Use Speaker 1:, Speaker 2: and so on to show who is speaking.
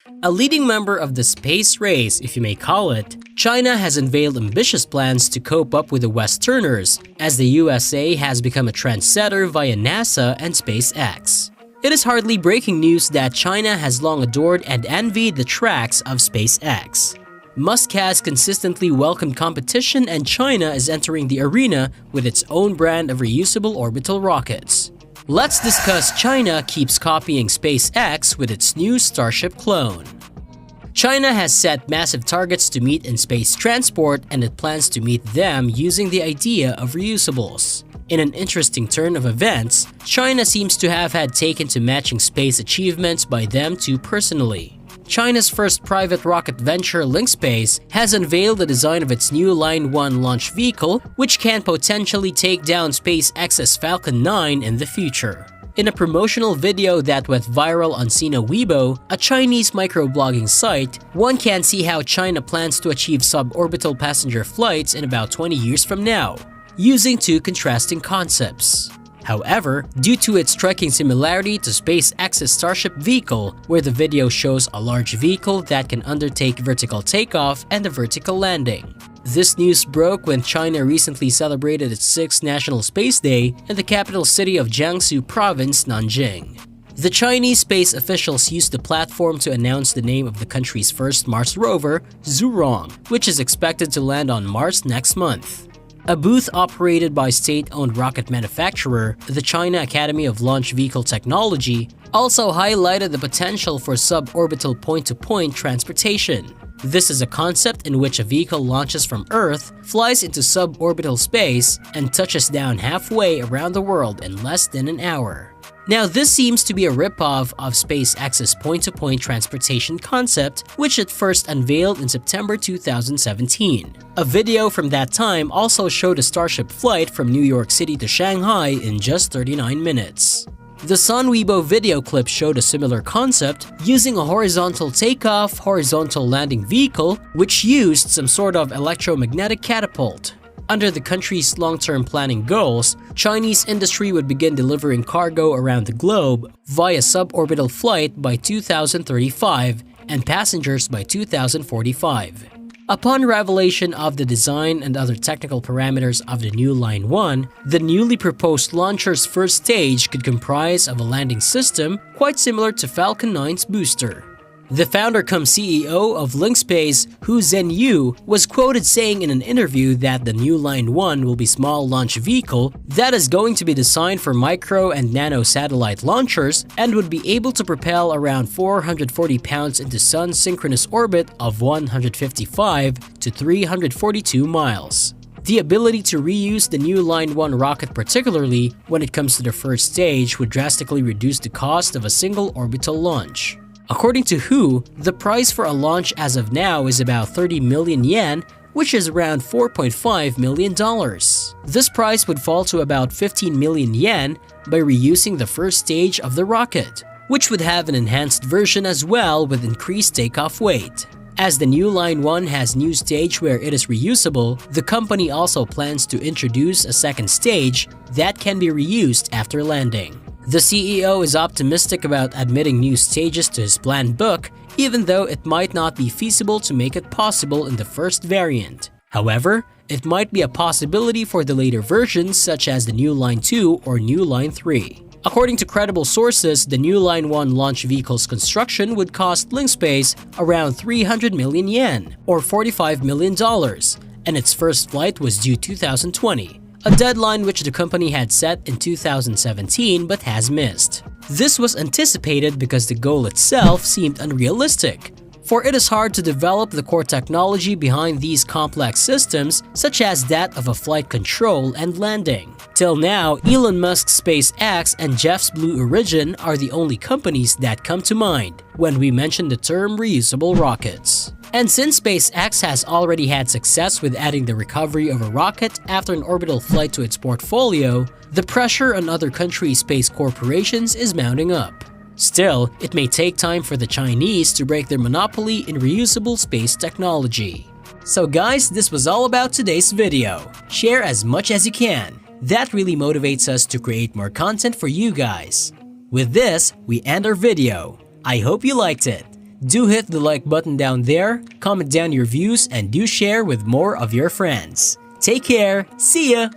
Speaker 1: A leading member of the space race, if you may call it, China has unveiled ambitious plans to cope up with the Westerners, as the USA has become a trendsetter via NASA and SpaceX. It is hardly breaking news that China has long adored and envied the tracks of SpaceX. Musk has consistently welcomed competition, and China is entering the arena with its own brand of reusable orbital rockets. Let's discuss China keeps copying SpaceX with its new Starship clone. China has set massive targets to meet in space transport, and it plans to meet them using the idea of reusables. In an interesting turn of events, China seems to have had taken to matching space achievements by them too personally. China's first private rocket venture, Link Space, has unveiled the design of its new Line 1 launch vehicle, which can potentially take down SpaceX's Falcon 9 in the future. In a promotional video that went viral on Sina Weibo, a Chinese microblogging site, one can see how China plans to achieve suborbital passenger flights in about 20 years from now, using two contrasting concepts. However, due to its striking similarity to SpaceX's Starship vehicle, where the video shows a large vehicle that can undertake vertical takeoff and a vertical landing. This news broke when China recently celebrated its 6th National Space Day in the capital city of Jiangsu Province, Nanjing. The Chinese space officials used the platform to announce the name of the country's first Mars rover, Zhurong, which is expected to land on Mars next month. A booth operated by state-owned rocket manufacturer, the China Academy of Launch Vehicle Technology, also highlighted the potential for suborbital point-to-point transportation. This is a concept in which a vehicle launches from Earth, flies into suborbital space, and touches down halfway around the world in less than an hour. Now, this seems to be a ripoff of SpaceX's point-to-point transportation concept, which it first unveiled in September 2017. A video from that time also showed a Starship flight from New York City to Shanghai in just 39 minutes. The Sun Weibo video clip showed a similar concept using a horizontal takeoff, horizontal landing vehicle, which used some sort of electromagnetic catapult. Under the country's long-term planning goals, Chinese industry would begin delivering cargo around the globe via suborbital flight by 2035 and passengers by 2045. Upon revelation of the design and other technical parameters of the new Line 1, the newly proposed launcher's first stage could comprise of a landing system quite similar to Falcon 9's booster. The founder-cum-CEO of Link Space, Hu Zhenyu, was quoted saying in an interview that the new Line 1 will be a small launch vehicle that is going to be designed for micro and nano satellite launchers and would be able to propel around 440 pounds into Sun's synchronous orbit of 155 to 342 miles. The ability to reuse the new Line 1 rocket, particularly when it comes to the first stage, would drastically reduce the cost of a single orbital launch. According to Hu, the price for a launch as of now is about 30 million yen, which is around $4.5 million. This price would fall to about 15 million yen by reusing the first stage of the rocket, which would have an enhanced version as well with increased takeoff weight. As the new Line 1 has new stage where it is reusable, the company also plans to introduce a second stage that can be reused after landing. The CEO is optimistic about admitting new stages to his planned book, even though it might not be feasible to make it possible in the first variant. However, it might be a possibility for the later versions such as the new Line 2 or new Line 3. According to credible sources, the new Line 1 launch vehicle's construction would cost Link Space around 300 million yen or $45 million, and its first flight was due 2020. A deadline which the company had set in 2017 but has missed. This was anticipated because the goal itself seemed unrealistic, for it is hard to develop the core technology behind these complex systems, such as that of a flight control and landing. Till now, Elon Musk's SpaceX and Jeff's Blue Origin are the only companies that come to mind when we mention the term reusable rockets. And since SpaceX has already had success with adding the recovery of a rocket after an orbital flight to its portfolio, the pressure on other countries' space corporations is mounting up. Still, it may take time for the Chinese to break their monopoly in reusable space technology. So guys, this was all about today's video. Share as much as you can. That really motivates us to create more content for you guys. With this, we end our video. I hope you liked it. Do hit the like button down there, comment down your views, and do share with more of your friends. Take care, see ya!